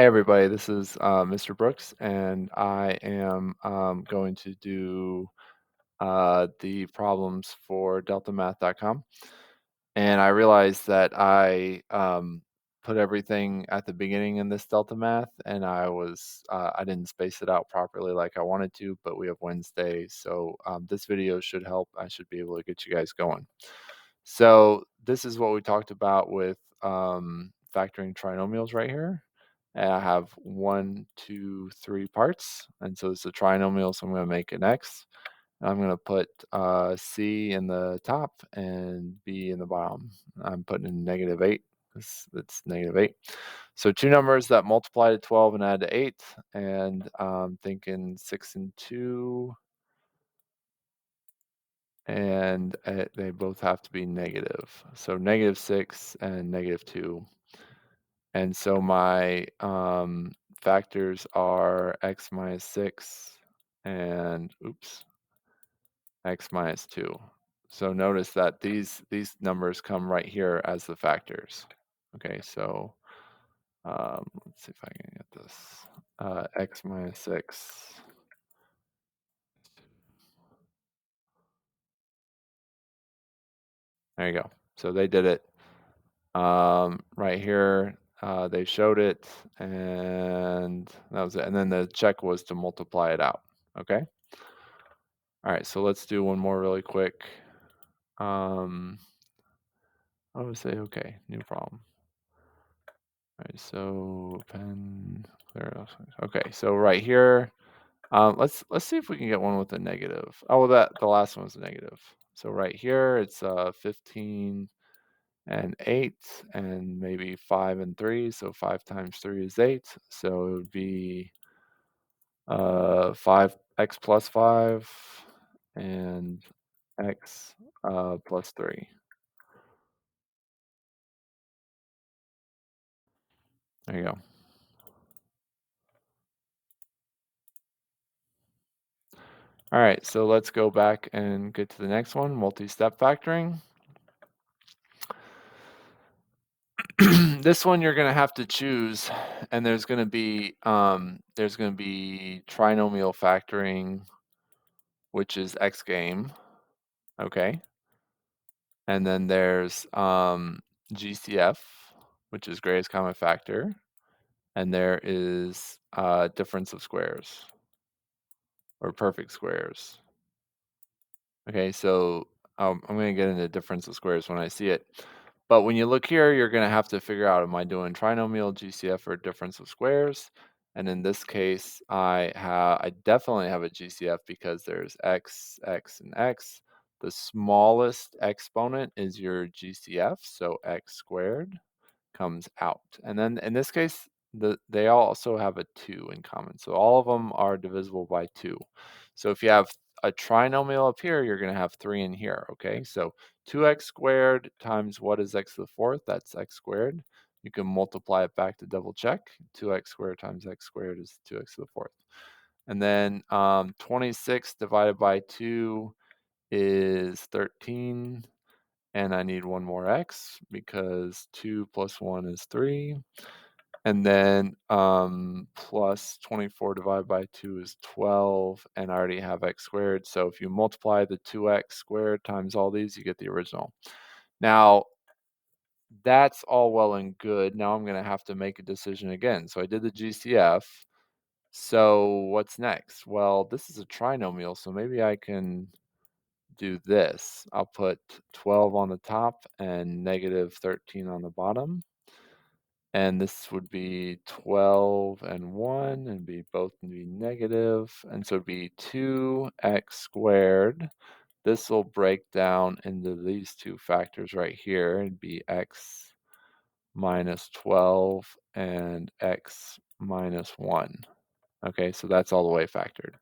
Hey everybody, this is Mr. Brooks, and I am going to do the problems for deltamath.com. And I realized that I put everything at the beginning in this Deltamath, and I didn't space it out properly like I wanted to, but we have Wednesday, so this video should help. I should be able to get you guys going. So this is what we talked about with factoring trinomials right here. And I have 1, 2, 3 parts, and so it's a trinomial, so I'm going to make an x. I'm going to put c in the top and b in the bottom. I'm putting in -8. It's -8. So two numbers that multiply to 12 and add to 8, and I'm thinking 6 and 2, and they both have to be negative. So -6 and -2. And so my factors are x minus 6 and x minus 2. So notice that these numbers come right here as the factors. Okay, so let's see if I can get this. X minus 6. There you go. So they did it. Right here, they showed it, and that was it. And then the check was to multiply it out. Okay. All right. So let's do one more really quick. I would say okay. New problem. All right. So pen clear. Okay. So right here, let's see if we can get one with a negative. Oh, well, the last one was a negative. So right here, it's 15 and 8 and maybe 5 and 3. So 5 times 3 is 8. So it would be 5x plus 5 and x plus 3. There you go. All right, so let's go back and get to the next one, multi-step factoring. This one you're going to have to choose, and there's going to be trinomial factoring, which is x game, okay? And then there's GCF, which is greatest common factor, and there is difference of squares or perfect squares. Okay, so I'm going to get into difference of squares when I see it. But when you look here, you're going to have to figure out, am I doing trinomial, GCF, or difference of squares? And in this case, I definitely have a GCF because there's x, x, and x. The smallest exponent is your GCF, so x squared comes out. And then in this case, they also have a 2 in common. So all of them are divisible by 2. So if you have a trinomial up here, you're going to have 3 in here, okay? So 2x squared times what is x to the fourth? That's x squared. You can multiply it back to double check. 2x squared times x squared is 2x to the fourth. And then 26 divided by 2 is 13. And I need one more x because 2 plus 1 is 3. And then plus 24 divided by 2 is 12, and I already have x squared. So if you multiply the 2x squared times all these, you get the original. Now, that's all well and good. Now I'm going to have to make a decision again. So I did the GCF. So what's next? Well, this is a trinomial, so maybe I can do this. I'll put 12 on the top and negative 13 on the bottom. And this would be 12 and 1 and be both be negative. And so it'd be 2x squared. This will break down into these two factors right here. It'd be x minus 12 and x minus 1. Okay, so that's all the way factored.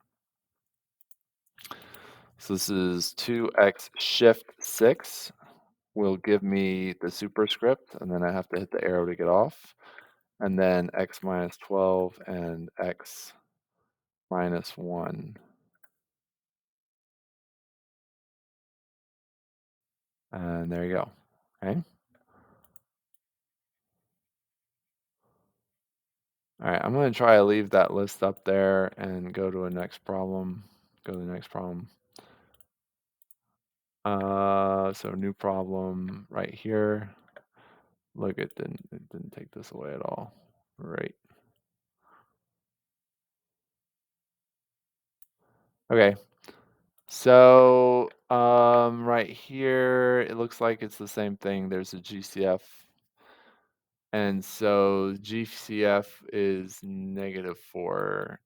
So this is 2x shift 6 will give me the superscript, and then I have to hit the arrow to get off. And then x minus 12 and x minus 1. And there you go. Okay. All right, I'm going to try to leave that list up there and go to a next problem. Go to the next problem. So new problem right here. Look, it didn't take this away at all. Right. Okay. So right here, it looks like it's the same thing. There's a GCF. And so GCF is negative 4x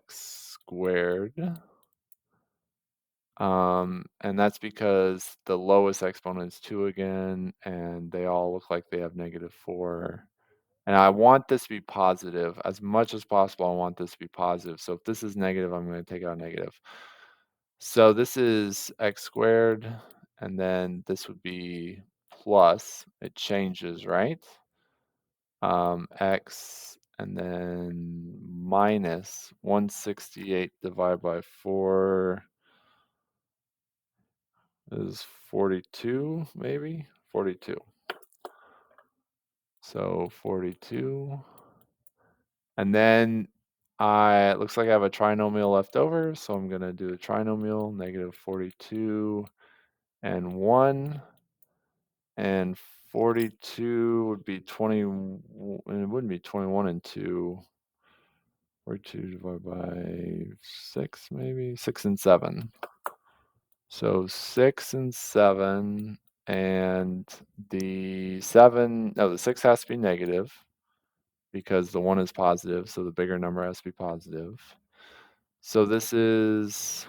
squared. And that's because the lowest exponent is 2 again, and they all look like they have negative 4. And I want this to be positive. As much as possible, I want this to be positive. So if this is negative, I'm going to take out negative. So this is x squared, and then this would be plus. It changes, right? X, and then minus 168 divided by 4 is 42, maybe? 42. So 42. And then it looks like I have a trinomial left over, so I'm going to do the trinomial, negative 42 and 1. And 42 would be 20, and it wouldn't be 21 and 2. 42 divided by 6, maybe? 6 and 7. So 6 and 7, and the 6 has to be negative because the 1 is positive, so the bigger number has to be positive. So this is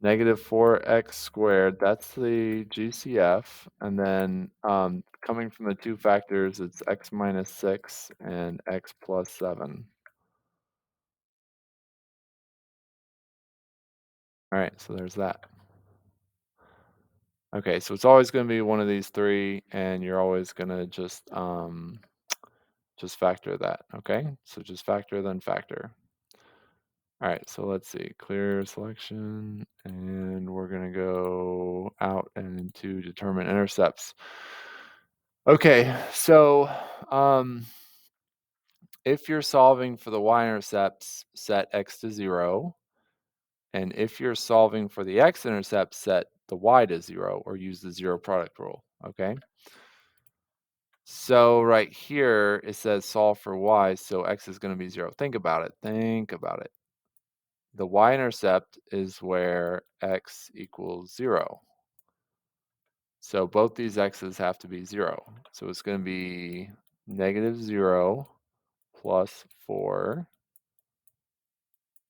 negative 4x squared. That's the GCF. And then coming from the two factors, it's x minus 6 and x plus 7. All right, so there's that. Okay, so it's always going to be one of these three, and you're always going to just factor that, okay? So just factor, then factor. All right, so let's see, clear selection, and we're going to go out and into determine intercepts. Okay, so if you're solving for the y-intercepts, set x to 0. And if you're solving for the x-intercept, set the y to 0, or use the zero product rule, okay? So right here, it says solve for y, so x is going to be 0. Think about it. Think about it. The y-intercept is where x equals 0. So both these x's have to be 0. So it's going to be negative 0 plus 4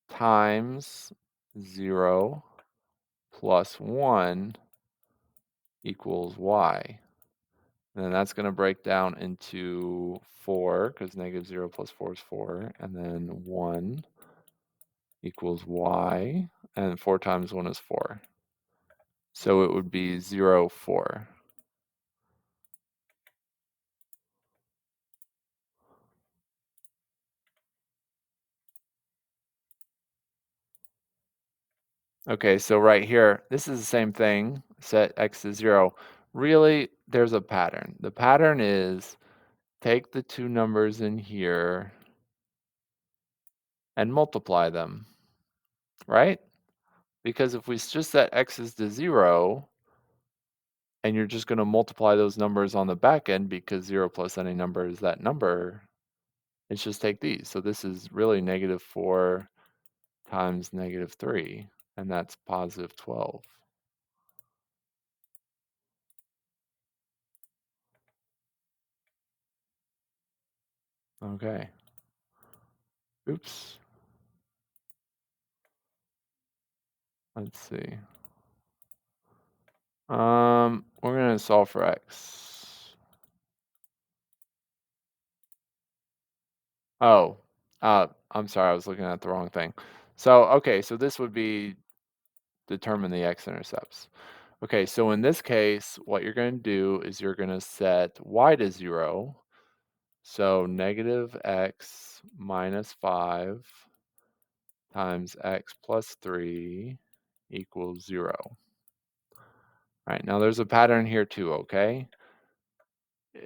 times 0 plus 1 equals y. And then that's going to break down into 4, because negative 0 plus 4 is 4, and then 1 equals y, and 4 times 1 is 4. So it would be 0, 4. Okay, so right here, this is the same thing, set x to 0. Really, there's a pattern. The pattern is take the two numbers in here and multiply them, right? Because if we just set x's to 0, and you're just going to multiply those numbers on the back end because 0 plus any number is that number, it's just take these. So this is really negative 4 times negative 3, and that's positive 12. Okay. Oops. Let's see. We're going to solve for x. Oh, I'm sorry, I was looking at the wrong thing. So, okay, so this would be determine the x-intercepts. Okay, so in this case, what you're going to do is you're going to set y to 0. So negative x minus 5 times x plus 3 equals 0. All right, now there's a pattern here too, okay?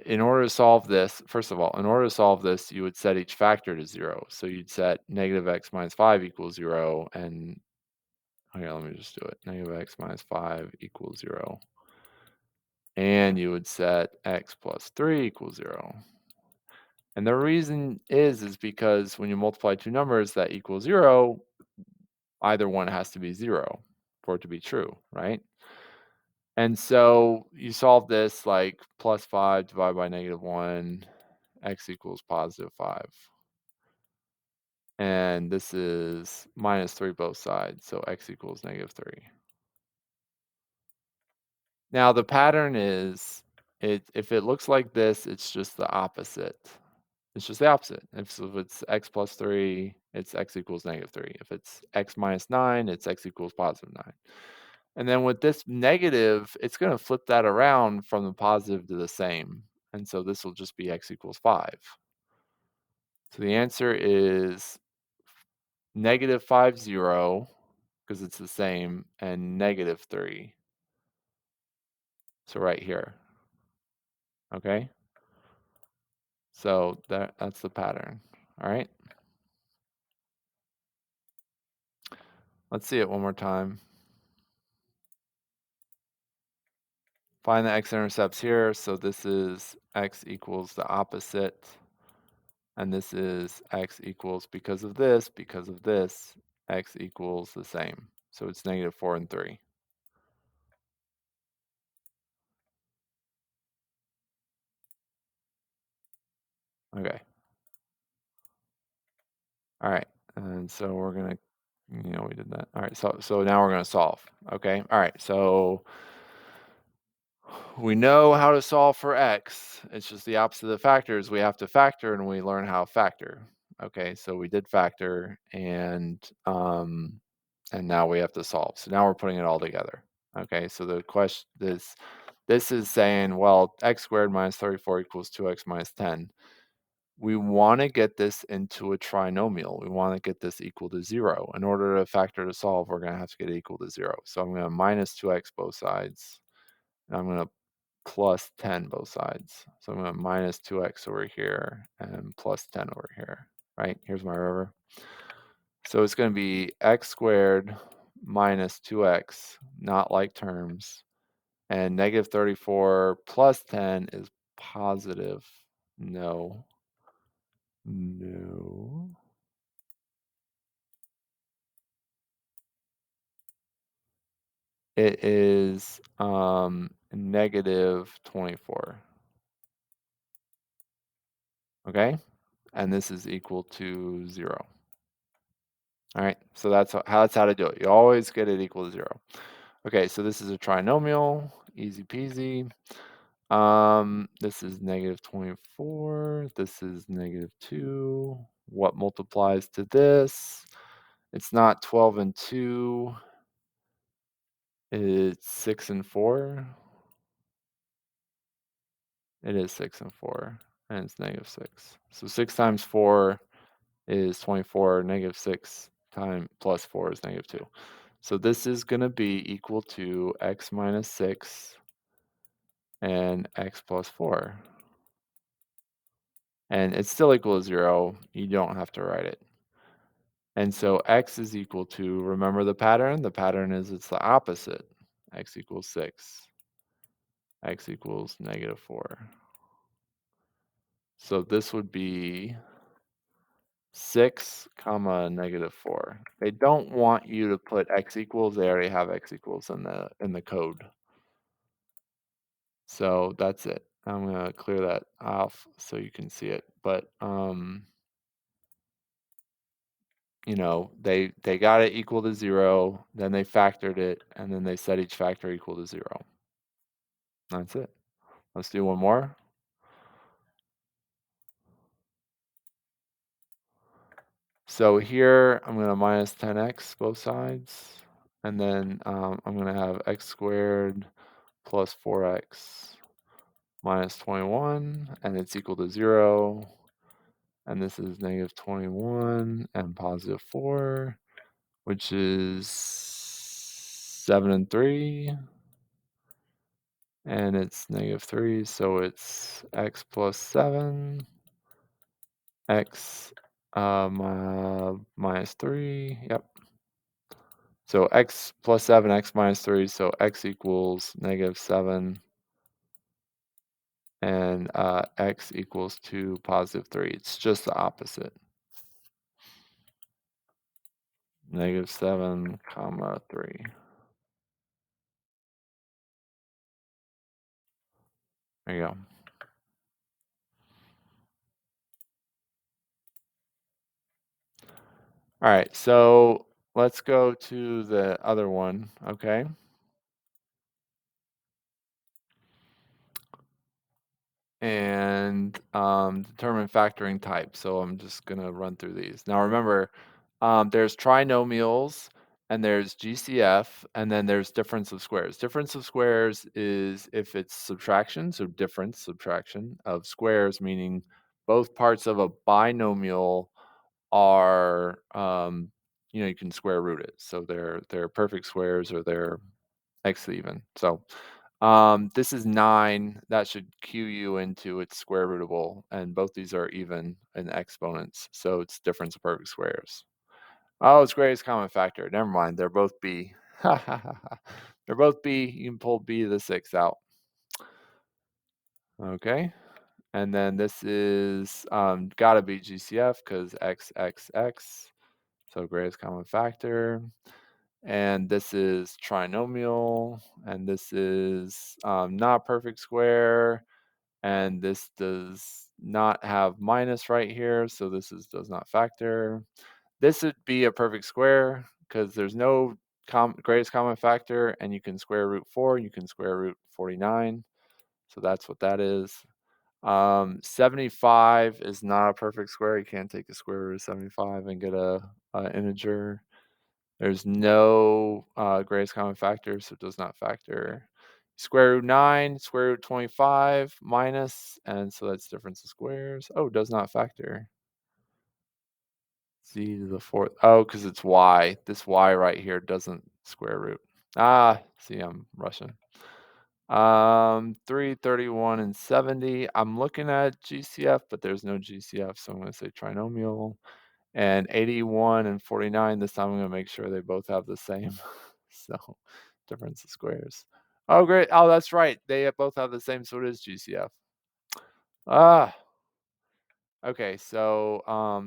in order to solve this, first of all, in order to solve this, you would set each factor to 0. So you'd set negative x minus 5 equals 0, and here, let me just do it. Negative x minus 5 equals 0. And you would set x plus 3 equals 0. And the reason is because when you multiply two numbers that equal 0, either one has to be 0 for it to be true, right? And so you solve this like plus 5 divided by negative 1, x equals positive 5. And this is minus 3 both sides, so x equals negative 3. Now the pattern is, if it looks like this, it's just the opposite. It's just the opposite. If it's x plus 3, it's x equals negative 3. If it's x minus 9, it's x equals positive 9. And then with this negative, it's going to flip that around from the positive to the same. And so this will just be x equals 5. So the answer is negative 5, 0, because it's the same, and negative 3. So right here. Okay? So that's the pattern. All right? Let's see it one more time. Find the x-intercepts here. So this is x equals the opposite. And this is x equals because of this, x equals the same. So it's negative 4 and 3. Okay. All right. And so we're going to, we did that. All right. So now we're going to solve. Okay. All right. So we know how to solve for x. It's just the opposite of the factors. We have to factor, and we learn how to factor. Okay. So we did factor, and now we have to solve. So now we're putting it all together. Okay. So the question is, this is saying, well, x squared minus 34 equals 2x minus 10. We want to get this into a trinomial. We want to get this equal to 0. In order to factor to solve, we're going to have to get it equal to 0. So I'm going to minus 2x both sides, and I'm going to plus 10 both sides. So I'm going to minus 2x over here and plus 10 over here, right? Here's my river. So it's going to be x squared minus 2x, not like terms, and negative 34 plus 10 is positive. No. It is negative 24. Okay? And this is equal to 0. All right, so that's how to do it. You always get it equal to 0. Okay, so this is a trinomial, easy peasy. This is negative 24. This is negative 2. What multiplies to this? It's not 12 and 2. It's 6 and 4. It is 6 and 4, and it's negative 6. So 6 times 4 is 24. Negative 6 times plus 4 is negative 2. So this is going to be equal to x minus 6 and x plus 4. And it's still equal to 0. You don't have to write it. And so x is equal to, remember the pattern? The pattern is it's the opposite. X equals 6. X equals negative 4. So this would be 6 comma negative 4. They don't want you to put x equals. They already have x equals in the code. So that's it. I'm going to clear that off so you can see it. But they got it equal to 0, then they factored it, and then they set each factor equal to 0. That's it. Let's do one more. So here I'm going to minus 10x both sides, and then I'm going to have x squared plus 4x minus 21, and it's equal to 0. And this is negative 21 and positive 4, which is 7 and 3. and it's -3, so it's x plus 7, x minus 3. Yep. So x plus 7, x minus 3, so x equals -7, and x equals to +3. It's just the opposite. -7, comma 3. There you go. All right, so let's go to the other one, okay? And determine factoring type. So I'm just gonna run through these. Now remember, there's trinomials and there's GCF and then there's difference of squares. Difference of squares is if it's subtraction, so difference subtraction of squares, meaning both parts of a binomial are you can square root it. So they're perfect squares or they're x even. So this is 9. That should cue you into its square rootable, and both these are even in exponents, so it's difference of perfect squares. Oh, it's greatest common factor. Never mind, they're both b. They're both b. You can pull b to the 6 out. Okay, and then this is gotta be GCF because x, x, x. So greatest common factor. And this is trinomial, and this is not perfect square, and this does not have minus right here, so this does not factor. This would be a perfect square because there's no greatest common factor, and you can square root 4, you can square root 49, so that's what that is. 75 is not a perfect square. You can't take a square root of 75 and get a integer. There's no greatest common factor, so it does not factor. Square root 9, square root 25, minus, and so that's difference of squares. Oh, does not factor. Z to the 4th. Oh, because it's y. This y right here doesn't square root. Ah, see, I'm Russian. 3, 31, and 70. I'm looking at GCF, but there's no GCF, so I'm going to say trinomial. And 81 and 49, this time I'm going to make sure they both have the same. So difference of squares. Oh, great. Oh, that's right. They both have the same, so it is GCF. Ah, okay. So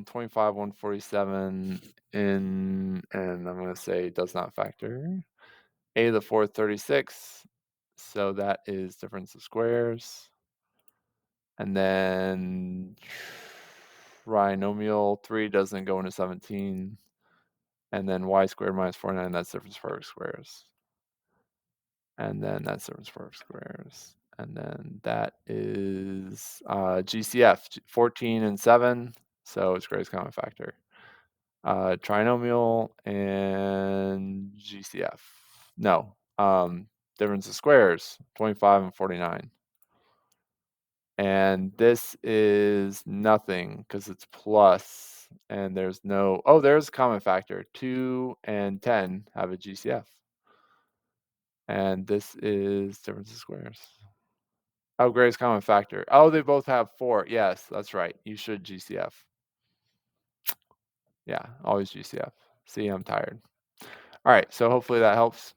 25, 147 and I'm going to say does not factor. A to the 4th, 36. So that is difference of squares. And then trinomial 3 doesn't go into 17. And then y squared minus 49, that's difference of perfect squares. And then that's difference of perfect squares. And then that is GCF, 14 and 7. So it's greatest common factor. Trinomial and GCF. No, difference of squares, 25 and 49. And this is nothing because it's plus, and there's no, oh, there's a common factor. 2 and 10 have a GCF. And this is difference of squares. Oh, greatest common factor. Oh, they both have 4. Yes, that's right. You should GCF. Yeah, always GCF. See, I'm tired. All right, so hopefully that helps.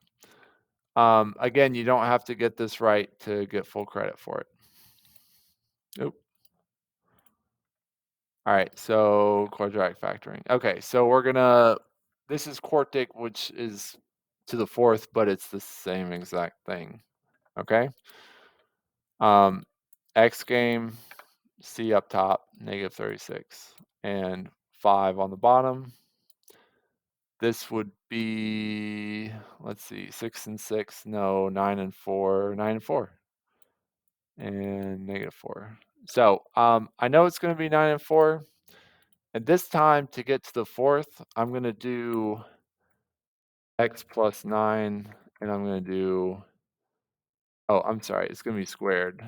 Again, you don't have to get this right to get full credit for it. Oop. All right, so quadratic factoring. Okay, so this is quartic, which is to the 4th, but it's the same exact thing. Okay. X game, C up top, -36, and 5 on the bottom. This would be, let's see, 6 and 6, no, 9 and 4, 9 and 4, and -4. So I know it's going to be 9 and 4. And this time to get to the 4th, I'm going to do x plus 9, and I'm going to do, oh, I'm sorry, it's going to be squared.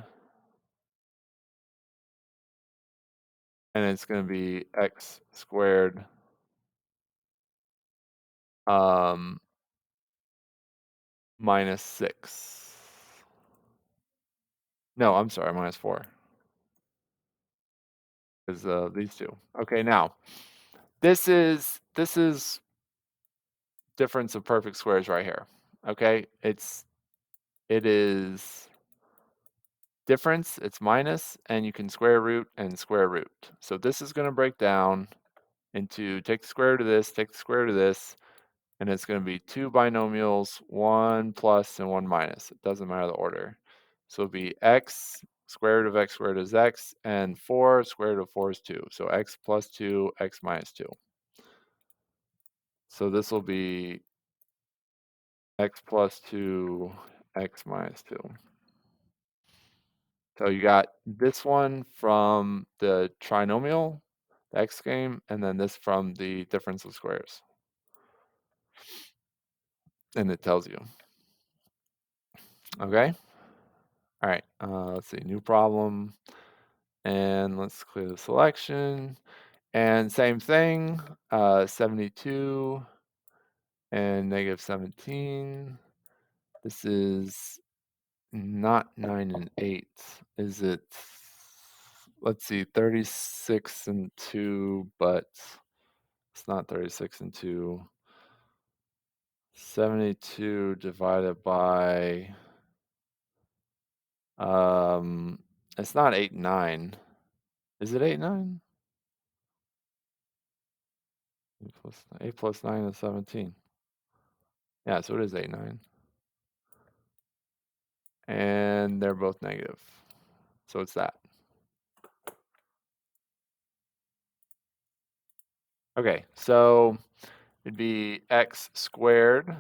And it's going to be x squared minus 6. No, I'm sorry, minus 4. Because these two. Okay, now this is difference of perfect squares right here. Okay, it is difference, it's minus, and you can square root and square root. So this is going to break down into take the square root of this, take the square root of this, and it's going to be two binomials, one plus and one minus. It doesn't matter the order. So it'll be x square root of x squared is x, and 4 square root of 4 is 2. So x plus 2, x minus 2. So this will be x plus 2, x minus 2. So you got this one from the trinomial, the x game, and then this from the difference of squares. And it tells you. Okay? All right, let's see, new problem. And let's clear the selection. And same thing, 72 and negative 17. This is not 9 and 8. Is it, let's see, 36 and 2, but it's not 36 and 2. 72 divided by, it's not 8 and 9. Is it 8 and 9? 8 plus 9 is 17. Yeah, so it is 8 and 9. And they're both negative. So it's that. Okay, so it'd be x squared.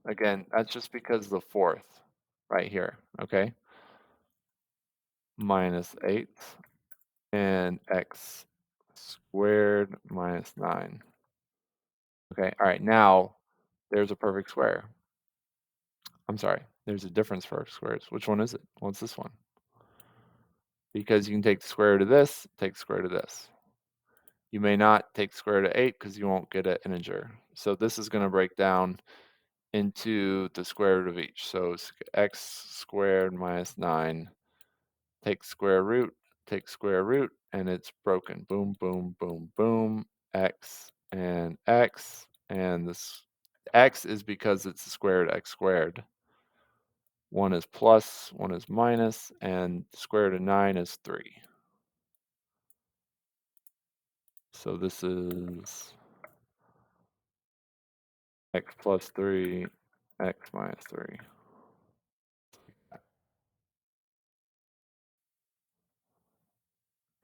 Again, that's just because of the fourth right here, okay? Minus 8 and x squared minus 9. Okay, all right, now there's a perfect square. I'm sorry, there's a difference for squares. Which one is it? Well, it's this one. Because you can take the square root of this, take the square root of this. You may not take the square root of 8 because you won't get an integer. So this is going to break down into the square root of each. So it's x squared minus 9. Take square root, take square root, and it's broken. Boom, boom, boom, boom. X, and this x is because it's the square root of x squared. One is plus, one is minus, and square root of 9 is 3. So this is x plus 3, x minus 3.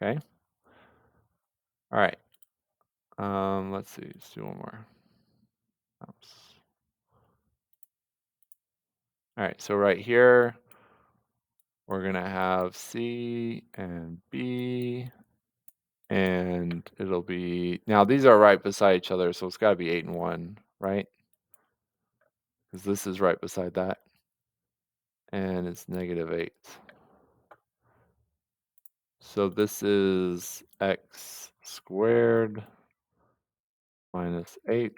Okay. All right. Let's see. Let's do one more. Oops. All right. So right here, we're gonna have C and B, and it'll be now these are right beside each other, so it's got to be 8 and 1, right? Because this is right beside that, and it's negative 8. So this is x squared minus 8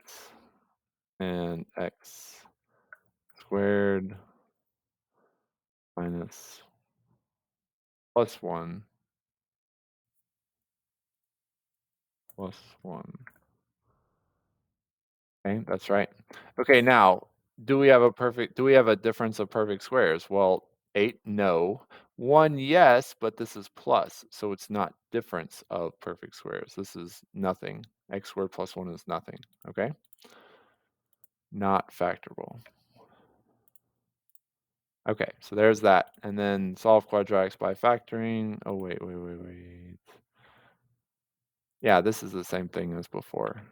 and x squared minus plus 1 plus 1. Okay, that's right. Okay, now, do we have a difference of perfect squares? Well, 8, no. 1, yes, but this is plus, so it's not difference of perfect squares. This is nothing. X squared plus 1 is nothing, okay? Not factorable. Okay, so there's that. And then solve quadratics by factoring. Oh, wait. Yeah, this is the same thing as before.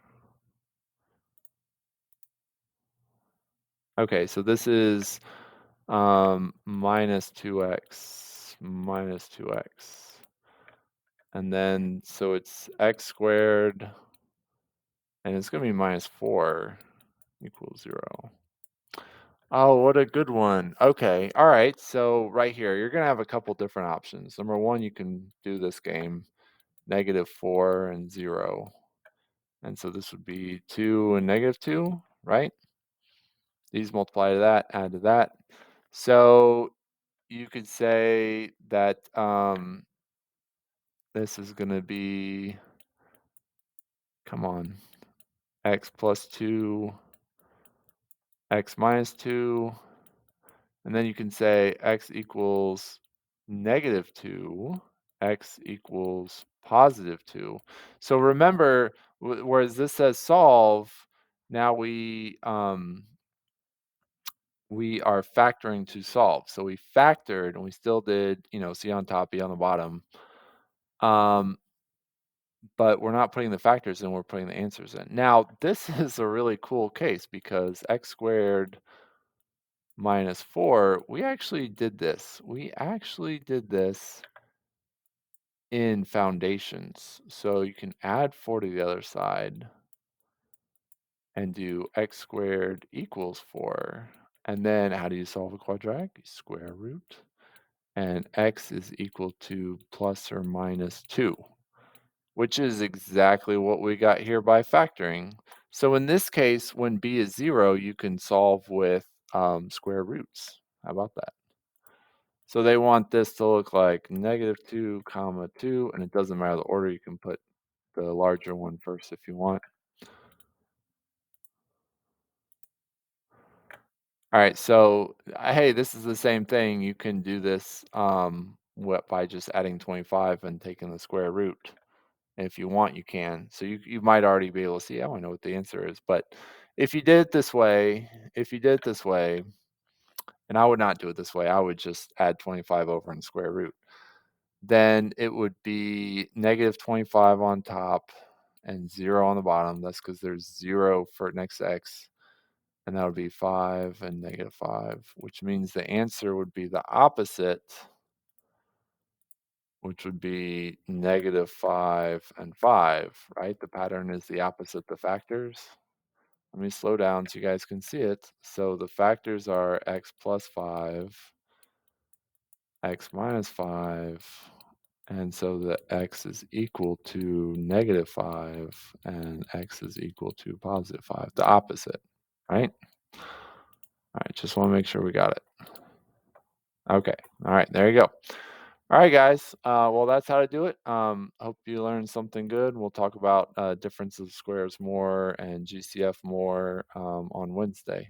Okay, so this is minus 2x minus 2x. And then, so it's x squared, and it's going to be minus 4 equals 0. Oh, what a good one. Okay, all right. So right here, you're going to have a couple different options. Number one, you can do this game, negative 4 and 0. And so this would be 2 and negative 2, right? These multiply to that, add to that. So you could say that this is going to be, come on, x plus 2, x minus 2, and then you can say x equals negative 2, x equals positive 2. So remember, whereas this says solve, now we are factoring to solve. So we factored and we still did, C on top, B on the bottom. But we're not putting the factors in, we're putting the answers in. Now, this is a really cool case because x squared minus 4, we actually did this. We actually did this in foundations. So you can add 4 to the other side and do x squared equals 4. And then how do you solve a quadratic? You square root. And x is equal to plus or minus 2, which is exactly what we got here by factoring. So in this case, when b is 0, you can solve with square roots. How about that? So they want this to look like negative 2, comma 2, and it doesn't matter the order. You can put the larger one first if you want. All right, so hey, this is the same thing. You can do this by just adding 25 and taking the square root. And if you want, you can. So you might already be able to see, oh, I know what the answer is. But if you did it this way, and I would not do it this way, I would just add 25 over in square root. Then it would be negative 25 on top and 0 on the bottom. That's because there's 0 for next to x. And that would be 5 and negative 5, which means the answer would be the opposite, which would be negative 5 and 5, right? The pattern is the opposite the factors. Let me slow down so you guys can see it. So the factors are x plus 5, x minus 5, and so the x is equal to negative 5, and x is equal to positive 5, the opposite, right? All right, just want to make sure we got it. Okay, all right, there you go. All right, guys. Well, that's how to do it. Hope you learned something good. We'll talk about differences of squares more and GCF more on Wednesday.